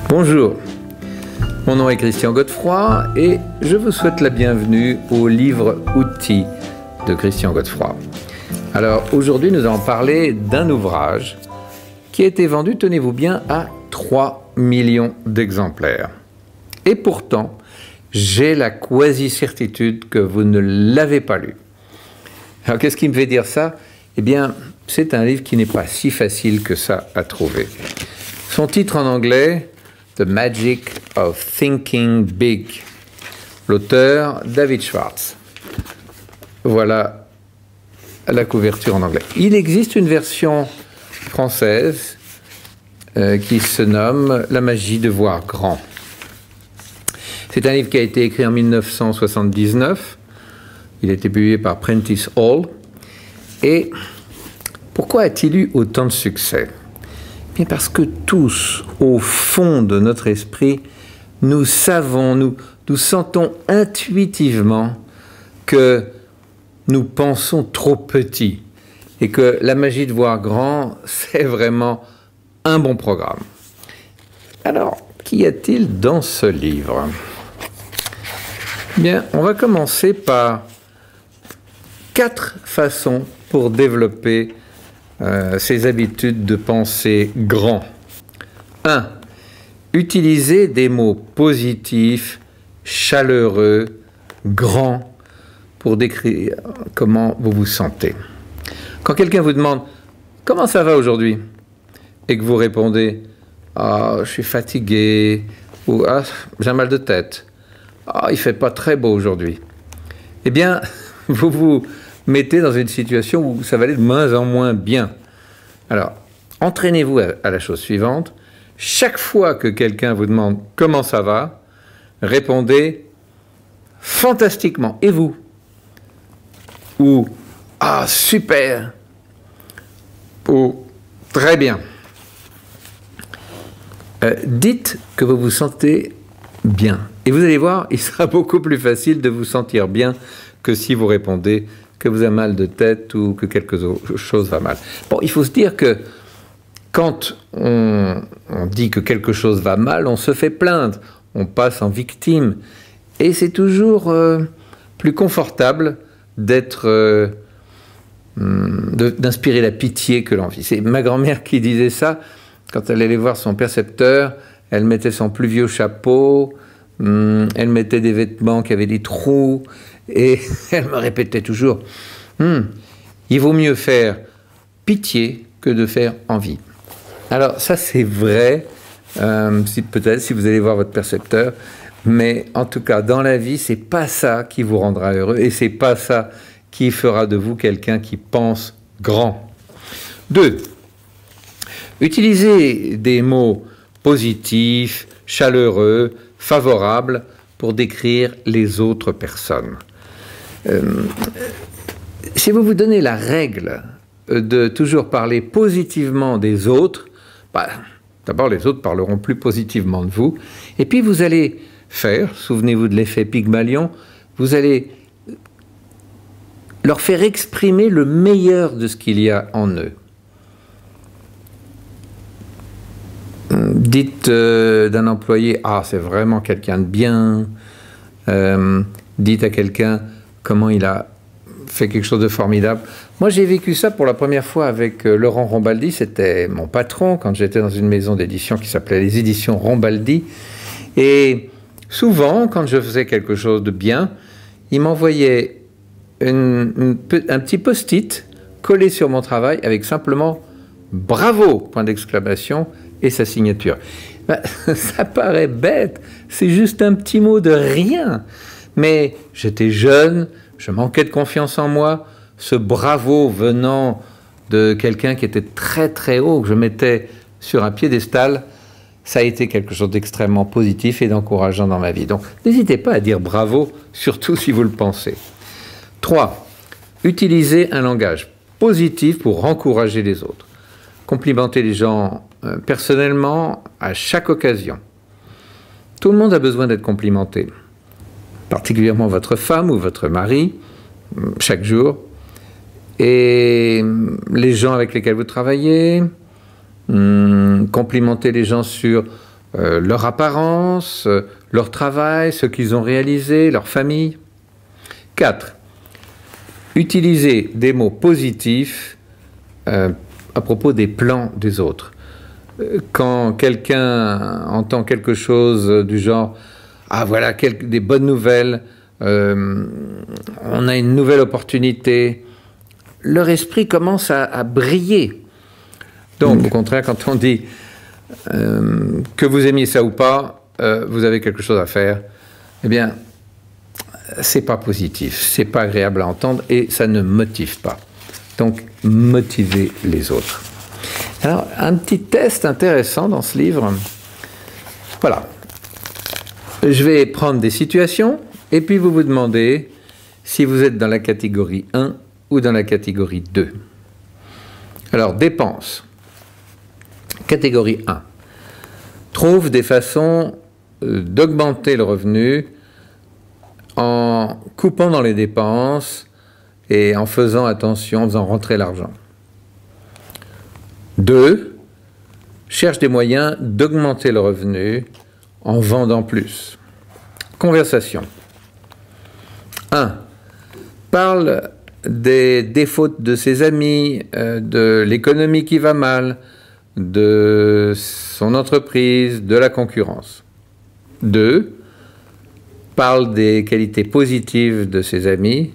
Bonjour, mon nom est Christian Godefroy et je vous souhaite la bienvenue au livre Outils de Christian Godefroy. Alors aujourd'hui nous allons parler d'un ouvrage qui a été vendu, tenez-vous bien, à 3 millions d'exemplaires. Et pourtant, j'ai la quasi-certitude que vous ne l'avez pas lu. Alors qu'est-ce qui me fait dire ça? Eh bien, c'est un livre qui n'est pas si facile que ça à trouver. Son titre en anglais, The Magic of Thinking Big. L'auteur, David Schwartz. Voilà la couverture en anglais. Il existe une version française qui se nomme La magie de voir grand. C'est un livre qui a été écrit en 1979. Il a été publié par Prentice Hall. Et pourquoi a-t-il eu autant de succès? Bien parce que tous, au fond de notre esprit, nous savons, nous sentons intuitivement que nous pensons trop petit et que la magie de voir grand, c'est vraiment un bon programme. Alors, qu'y a-t-il dans ce livre? Bien, on va commencer par 4 façons pour développer ces habitudes de penser grand. 1. Utilisez des mots positifs, chaleureux, grands, pour décrire comment vous vous sentez. Quand quelqu'un vous demande « Comment ça va aujourd'hui ?» et que vous répondez « Ah, je suis fatigué » ou « Ah, j'ai un mal de tête » »,« Ah, il ne fait pas très beau aujourd'hui », eh bien, vous vous mettez dans une situation où ça va aller de moins en moins bien. Alors, entraînez-vous à la chose suivante. Chaque fois que quelqu'un vous demande « Comment ça va ?», répondez « Fantastiquement. Et vous ?» ou « Ah, super !» ou « Très bien !» Dites que vous vous sentez bien. Et vous allez voir, il sera beaucoup plus facile de vous sentir bien que si vous répondez que vous avez mal de tête ou que quelque chose va mal. Bon, il faut se dire que quand on dit que quelque chose va mal, on se fait plaindre, on passe en victime. Et c'est toujours plus confortable d'être, d'inspirer la pitié que l'envie. C'est ma grand-mère qui disait ça. Quand elle allait voir son percepteur, elle mettait son plus vieux chapeau, elle mettait des vêtements qui avaient des trous, et elle me répétait toujours il vaut mieux faire pitié que de faire envie. Alors ça c'est vrai, peut-être si vous allez voir votre percepteur, mais en tout cas dans la vie c'est pas ça qui vous rendra heureux et c'est pas ça qui fera de vous quelqu'un qui pense grand. 2. Utilisez des mots positifs, chaleureux, favorables pour décrire les autres personnes. Si vous vous donnez la règle de toujours parler positivement des autres, d'abord les autres parleront plus positivement de vous, et puis vous allez faire, souvenez-vous de l'effet Pygmalion, vous allez leur faire exprimer le meilleur de ce qu'il y a en eux. Dites d'un employé « Ah, c'est vraiment quelqu'un de bien ». Dites à quelqu'un comment il a fait quelque chose de formidable. Moi, j'ai vécu ça pour la première fois avec Laurent Rombaldi. C'était mon patron quand j'étais dans une maison d'édition qui s'appelait les Éditions Rombaldi. Et souvent, quand je faisais quelque chose de bien, il m'envoyait un petit post-it collé sur mon travail avec simplement « Bravo !» point d'exclamation et sa signature. Ça paraît bête, c'est juste un petit mot de rien. Mais j'étais jeune, je manquais de confiance en moi. Ce bravo venant de quelqu'un qui était très très haut, que je mettais sur un piédestal, ça a été quelque chose d'extrêmement positif et d'encourageant dans ma vie. Donc n'hésitez pas à dire bravo, surtout si vous le pensez. 3. Utilisez un langage positif pour encourager les autres. Complimentez les gens personnellement à chaque occasion. Tout le monde a besoin d'être complimenté, particulièrement votre femme ou votre mari, chaque jour, et les gens avec lesquels vous travaillez, complimenter les gens sur leur apparence, leur travail, ce qu'ils ont réalisé, leur famille. 4. Utiliser des mots positifs à propos des plans des autres. Quand quelqu'un entend quelque chose du genre « Ah voilà, des bonnes nouvelles, on a une nouvelle opportunité », leur esprit commence à briller. Donc, au contraire, quand on dit que vous aimiez ça ou pas, vous avez quelque chose à faire, eh bien, c'est pas positif, c'est pas agréable à entendre et ça ne motive pas. Donc, motivez les autres. Alors, un petit test intéressant dans ce livre. Voilà. Je vais prendre des situations et puis vous vous demandez si vous êtes dans la catégorie 1 ou dans la catégorie 2. Alors, dépenses. Catégorie 1. Trouve des façons d'augmenter le revenu en coupant dans les dépenses et en faisant attention, en faisant rentrer l'argent. 2. Cherche des moyens d'augmenter le revenu en vendant plus. Conversation. 1. Parle des défauts de ses amis, de l'économie qui va mal, de son entreprise, de la concurrence. 2. Parle des qualités positives de ses amis,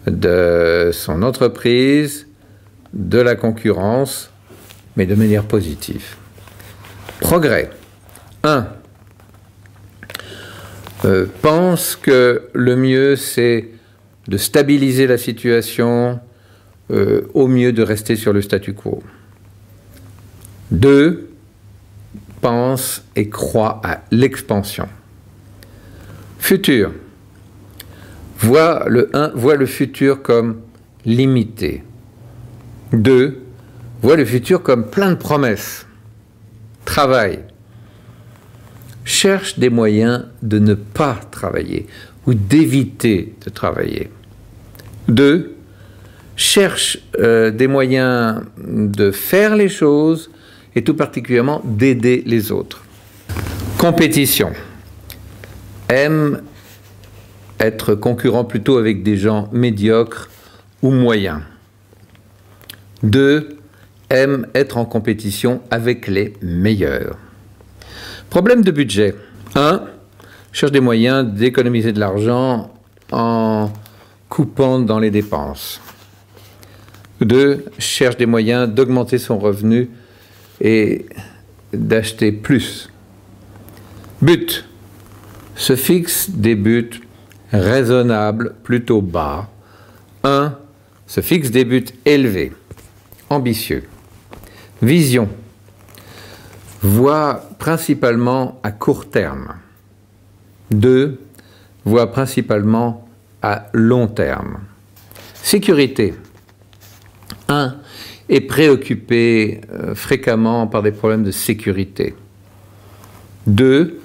de son entreprise, de la concurrence, mais de manière positive. Progrès. 1. Pense que le mieux, c'est de stabiliser la situation, au mieux de rester sur le statu quo. 2. Pense et croit à l'expansion. Futur. Vois le futur comme limité. 2. Vois le futur comme plein de promesses. Travail. Cherche des moyens de ne pas travailler ou d'éviter de travailler. 2. Cherche des moyens de faire les choses et tout particulièrement d'aider les autres. Compétition. Aime être concurrent plutôt avec des gens médiocres ou moyens. 2. Aime être en compétition avec les meilleurs. Problème de budget. 1. Cherche des moyens d'économiser de l'argent en coupant dans les dépenses. 2. Cherche des moyens d'augmenter son revenu et d'acheter plus. But. Se fixe des buts raisonnables, plutôt bas. 1. Se fixe des buts élevés, ambitieux. Vision. Voit principalement à court terme. 2. Voit principalement à long terme. Sécurité. 1. Est préoccupé fréquemment par des problèmes de sécurité. 2.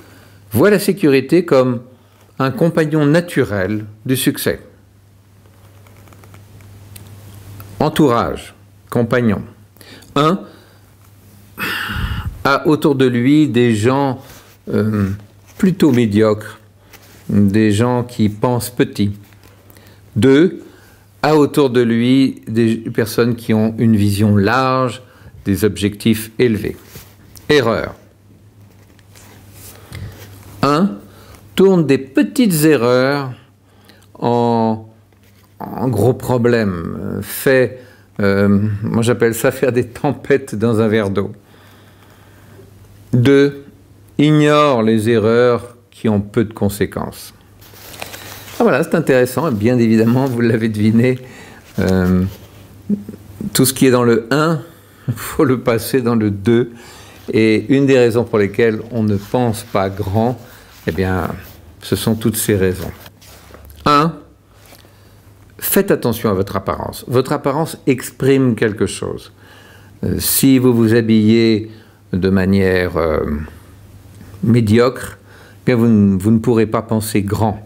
Voit la sécurité comme un compagnon naturel du succès. Entourage, compagnon. 1. A autour de lui des gens plutôt médiocres, des gens qui pensent petit. 2. A autour de lui des personnes qui ont une vision large, des objectifs élevés. Erreur. 1. Tourne des petites erreurs en gros problèmes. Moi j'appelle ça faire des tempêtes dans un verre d'eau. 2. Ignore les erreurs qui ont peu de conséquences. Ah voilà, c'est intéressant, bien évidemment, vous l'avez deviné, tout ce qui est dans le 1, il faut le passer dans le 2, et une des raisons pour lesquelles on ne pense pas grand, eh bien, ce sont toutes ces raisons. 1. Faites attention à votre apparence. Votre apparence exprime quelque chose. Si vous vous habillez de manière médiocre, eh bien vous ne pourrez pas penser grand.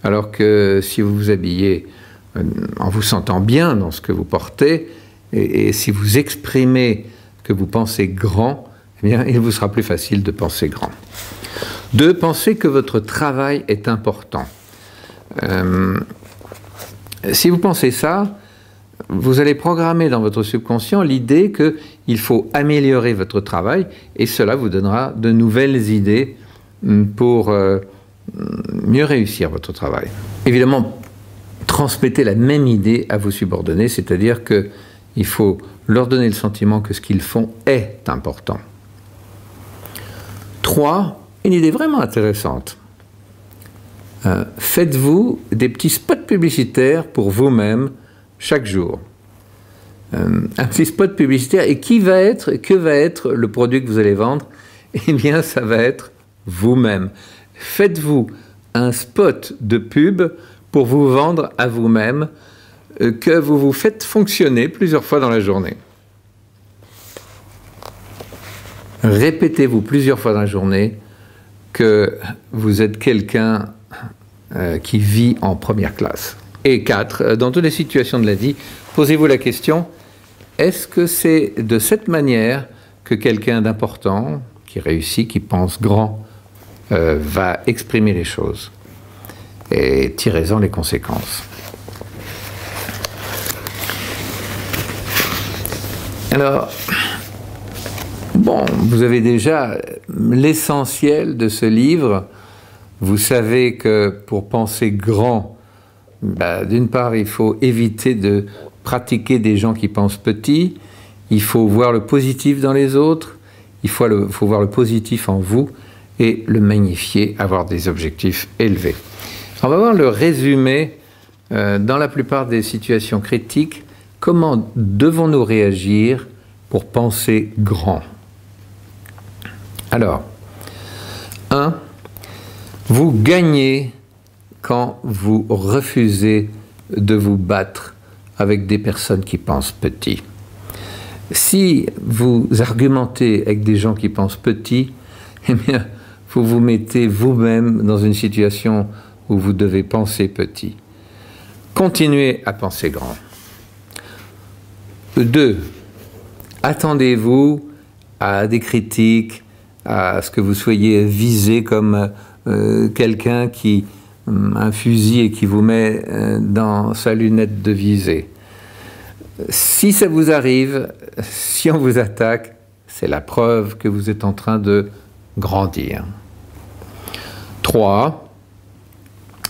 Alors que si vous vous habillez en vous sentant bien dans ce que vous portez, et si vous exprimez que vous pensez grand, eh eh bien, il vous sera plus facile de penser grand. 2. Pensez que votre travail est important. Si vous pensez ça, vous allez programmer dans votre subconscient l'idée qu'il faut améliorer votre travail et cela vous donnera de nouvelles idées pour mieux réussir votre travail. Évidemment, transmettez la même idée à vos subordonnés, c'est-à-dire qu'il faut leur donner le sentiment que ce qu'ils font est important. 3. Une idée vraiment intéressante. Faites-vous des petits spots publicitaires pour vous-même chaque jour. Un petit spot publicitaire, et que va être le produit que vous allez vendre? Eh bien, ça va être vous-même. Faites-vous un spot de pub pour vous vendre à vous-même, que vous vous faites fonctionner plusieurs fois dans la journée. Répétez-vous plusieurs fois dans la journée que vous êtes quelqu'un qui vit en première classe. Et 4, dans toutes les situations de la vie, posez-vous la question, est-ce que c'est de cette manière que quelqu'un d'important, qui réussit, qui pense grand, va exprimer les choses? Et tirez-en les conséquences. Alors, bon, vous avez déjà l'essentiel de ce livre. Vous savez que pour penser grand, d'une part, il faut éviter de pratiquer des gens qui pensent petit. Il faut voir le positif dans les autres. Il faut voir le positif en vous et le magnifier, avoir des objectifs élevés. On va voir le résumé dans la plupart des situations critiques. Comment devons-nous réagir pour penser grand? Alors, 1. Vous gagnez quand vous refusez de vous battre avec des personnes qui pensent petit. Si vous argumentez avec des gens qui pensent petit, eh bien, vous vous mettez vous-même dans une situation où vous devez penser petit. Continuez à penser grand. 2. Attendez-vous à des critiques, à ce que vous soyez visé comme quelqu'un qui un fusil et qui vous met dans sa lunette de visée. Si ça vous arrive, si on vous attaque, c'est la preuve que vous êtes en train de grandir. 3.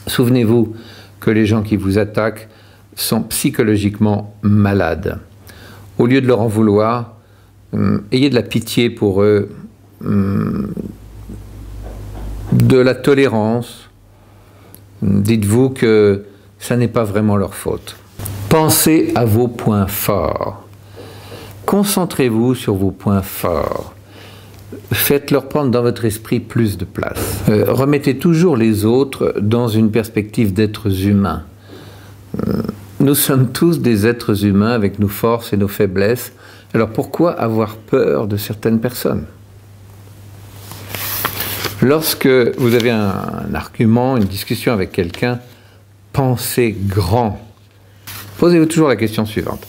Souvenez-vous que les gens qui vous attaquent sont psychologiquement malades. Au lieu de leur en vouloir, ayez de la pitié pour eux, de la tolérance. Dites-vous que ça n'est pas vraiment leur faute. Pensez à vos points forts. Concentrez-vous sur vos points forts. Faites-leur prendre dans votre esprit plus de place. Remettez toujours les autres dans une perspective d'êtres humains. Nous sommes tous des êtres humains avec nos forces et nos faiblesses. Alors pourquoi avoir peur de certaines personnes? Lorsque vous avez un argument, une discussion avec quelqu'un, pensez grand. Posez-vous toujours la question suivante.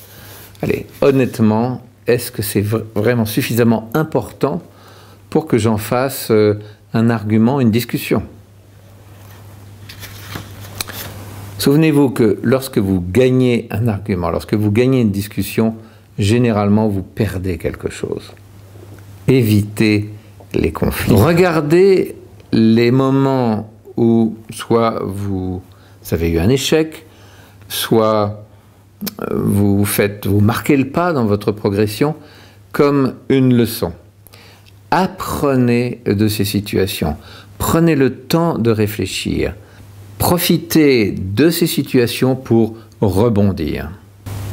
Allez, honnêtement, est-ce que c'est vraiment suffisamment important pour que j'en fasse un argument, une discussion? Souvenez-vous que lorsque vous gagnez un argument, lorsque vous gagnez une discussion, généralement vous perdez quelque chose. Évitez les conflits. Regardez les moments où soit vous avez eu un échec, soit vous marquez le pas dans votre progression comme une leçon. Apprenez de ces situations. Prenez le temps de réfléchir. Profitez de ces situations pour rebondir.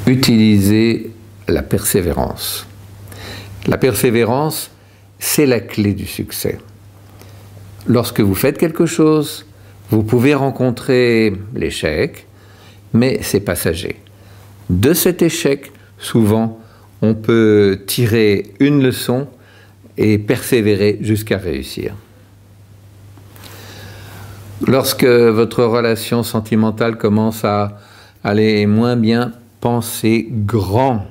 Utilisez la persévérance. La persévérance, c'est la clé du succès. Lorsque vous faites quelque chose, vous pouvez rencontrer l'échec, mais c'est passager. De cet échec, souvent, on peut tirer une leçon et persévérer jusqu'à réussir. Lorsque votre relation sentimentale commence à aller moins bien, pensez grand.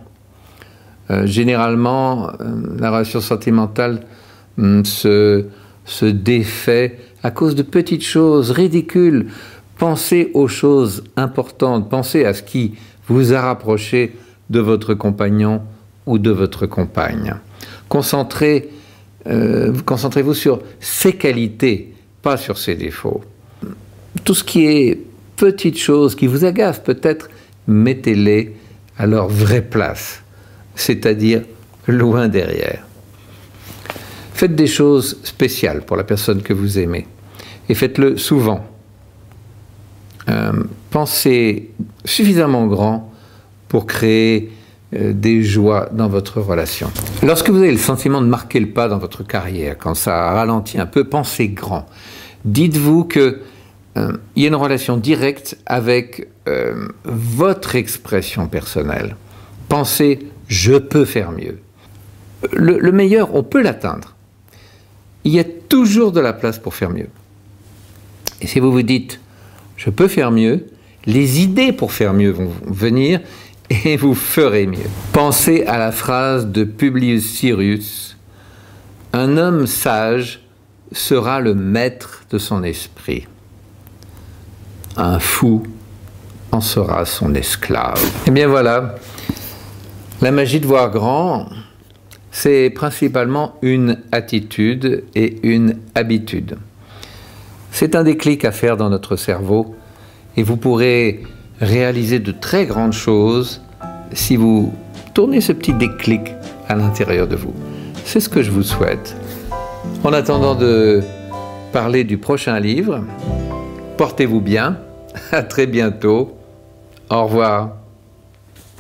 Généralement, la relation sentimentale se défait à cause de petites choses ridicules. Pensez aux choses importantes, pensez à ce qui vous a rapproché de votre compagnon ou de votre compagne. Concentrez-vous sur ses qualités, pas sur ses défauts. Tout ce qui est petites choses qui vous agacent peut-être, mettez-les à leur vraie place, c'est-à-dire loin derrière. Faites des choses spéciales pour la personne que vous aimez et faites-le souvent. Pensez suffisamment grand pour créer des joies dans votre relation. Lorsque vous avez le sentiment de marquer le pas dans votre carrière, quand ça ralentit un peu, pensez grand. Dites-vous qu'il y a une relation directe avec votre expression personnelle. Pensez « je peux faire mieux ». Le meilleur, on peut l'atteindre. Il y a toujours de la place pour faire mieux. Et si vous vous dites « je peux faire mieux », les idées pour faire mieux vont venir et vous ferez mieux. Pensez à la phrase de Publius Syrus « un homme sage sera le maître de son esprit. Un fou en sera son esclave. » Et bien voilà, la magie de voir grand, c'est principalement une attitude et une habitude. C'est un déclic à faire dans notre cerveau et vous pourrez réaliser de très grandes choses si vous tournez ce petit déclic à l'intérieur de vous. C'est ce que je vous souhaite. En attendant de parler du prochain livre, portez-vous bien, à très bientôt, au revoir.